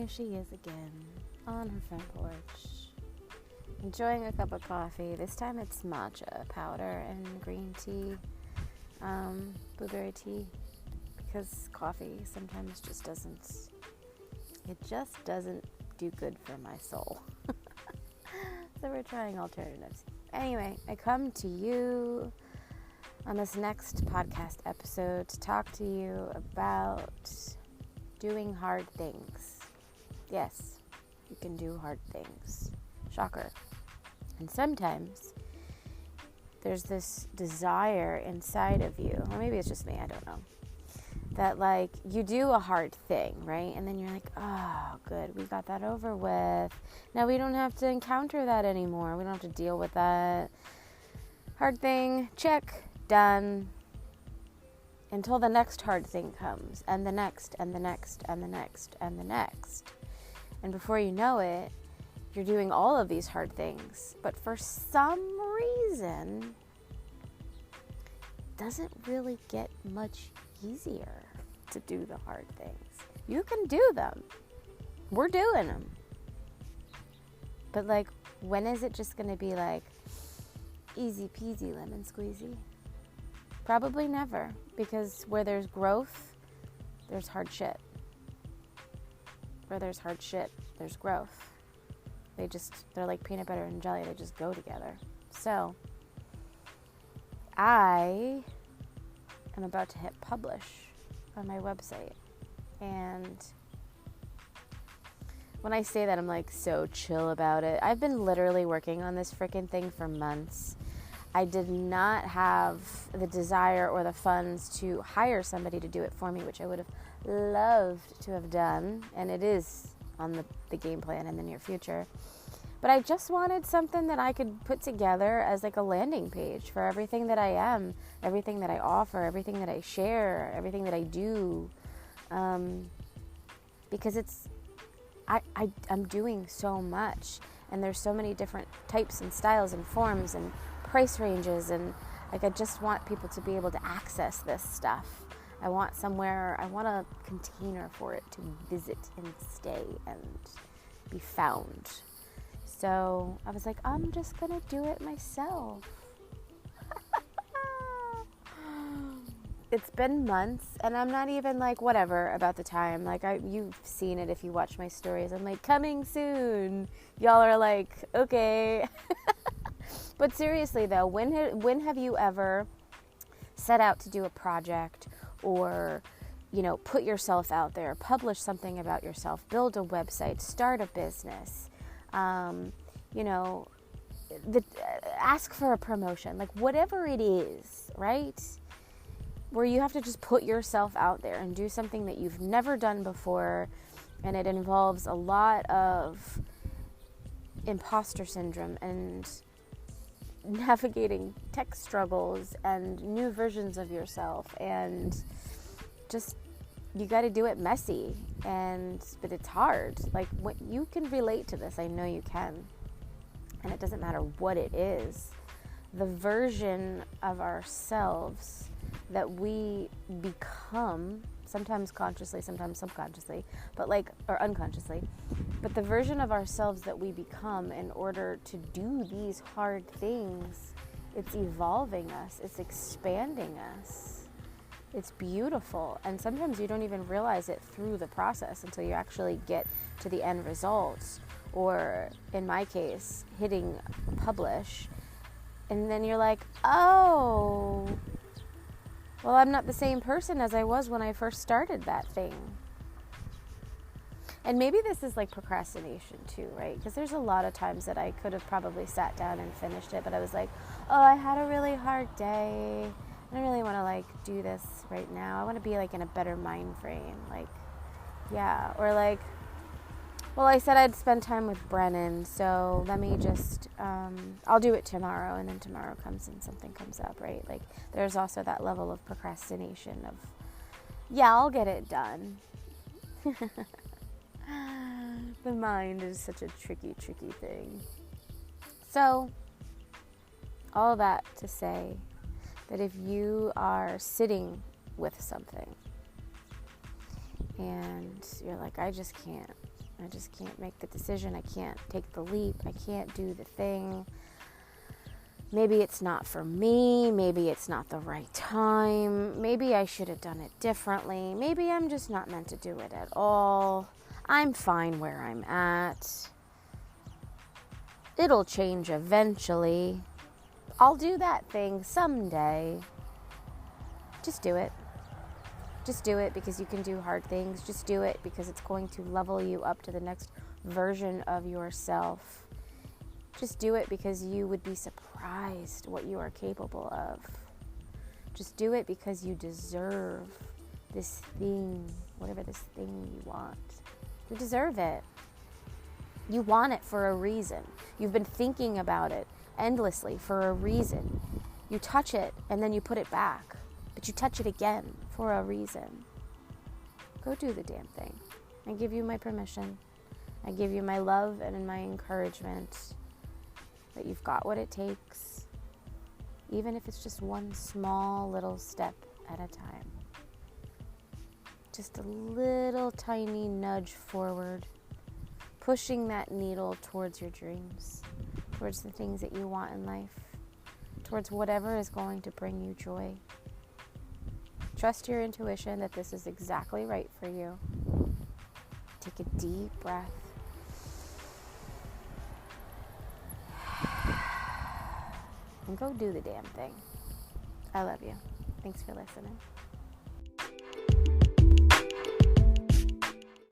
here she is again, on her front porch, enjoying a cup of coffee. This time it's matcha powder and green tea, blueberry tea, because coffee sometimes just doesn't do good for my soul. So we're trying alternatives. Anyway, I come to you on this next podcast episode to talk to you about doing hard things. Yes, you can do hard things. Shocker. And sometimes there's this desire inside of you, or maybe it's just me, I don't know, that like you do a hard thing, right? And then you're like, oh, good, we got that over with. Now we don't have to encounter that anymore. We don't have to deal with that hard thing. Check, done. Until the next hard thing comes, and the next, and the next, and the next, and the next. And before you know it, you're doing all of these hard things. But for some reason, it doesn't really get much easier to do the hard things. You can do them. We're doing them. But like, when is it just going to be like easy peasy lemon squeezy? Probably never, because where there's growth, there's hard shit. Where there's hard shit, there's growth. They're like peanut butter and jelly, they just go together. So, I am about to hit publish on my website. And when I say that, I'm like so chill about it. I've been literally working on this freaking thing for months. I did not have the desire or the funds to hire somebody to do it for me, which I would have loved to have done. And it is on the game plan in the near future. But I just wanted something that I could put together as like a landing page for everything that I am, everything that I offer, everything that I share, everything that I do. Because I'm doing so much, and there's so many different types and styles and forms and price ranges, and like I just want people to be able to access this stuff. I want a container for it to visit and stay and be found. So I was like, I'm just gonna do it myself. It's been months, and I'm not even like whatever about the time. Like you've seen it if you watch my stories. I'm like, coming soon. Y'all are like, okay. But seriously though, when have you ever set out to do a project or, put yourself out there, publish something about yourself, build a website, start a business, ask for a promotion, like whatever it is, right? Where you have to just put yourself out there and do something that you've never done before, and it involves a lot of imposter syndrome and navigating tech struggles and new versions of yourself, and just you got to do it messy, but it's hard. Like, what you can relate to this, I know you can, and it doesn't matter what it is. The version of ourselves that we become, sometimes consciously, sometimes subconsciously, or unconsciously, but the version of ourselves that we become in order to do these hard things, it's evolving us, it's expanding us, it's beautiful, and sometimes you don't even realize it through the process until you actually get to the end results, or in my case, hitting publish, and then you're like, oh, well, I'm not the same person as I was when I first started that thing. And maybe this is like procrastination too, right? Because there's a lot of times that I could have probably sat down and finished it, but I was like, oh, I had a really hard day. I don't really want to like do this right now. I want to be like in a better mind frame. Like, yeah. Or like, well, I said I'd spend time with Brennan, so let me just, I'll do it tomorrow, and then tomorrow comes and something comes up, right? Like, there's also that level of procrastination of, yeah, I'll get it done. The mind is such a tricky thing. So, all that to say that if you are sitting with something and you're like, I just can't, I just can't make the decision. I can't take the leap. I can't do the thing. Maybe it's not for me. Maybe it's not the right time. Maybe I should have done it differently. Maybe I'm just not meant to do it at all. I'm fine where I'm at. It'll change eventually. I'll do that thing someday. Just do it. Just do it because you can do hard things. Just do it because it's going to level you up to the next version of yourself. Just do it because you would be surprised what you are capable of. Just do it because you deserve this thing, whatever this thing you want. You deserve it. You want it for a reason. You've been thinking about it endlessly for a reason. You touch it and then you put it back. But you touch it again for a reason. Go do the damn thing. I give you my permission. I give you my love and my encouragement that you've got what it takes, even if it's just one small little step at a time. Just a little tiny nudge forward, pushing that needle towards your dreams, towards the things that you want in life, towards whatever is going to bring you joy. Trust your intuition that this is exactly right for you. Take a deep breath. And go do the damn thing. I love you. Thanks for listening.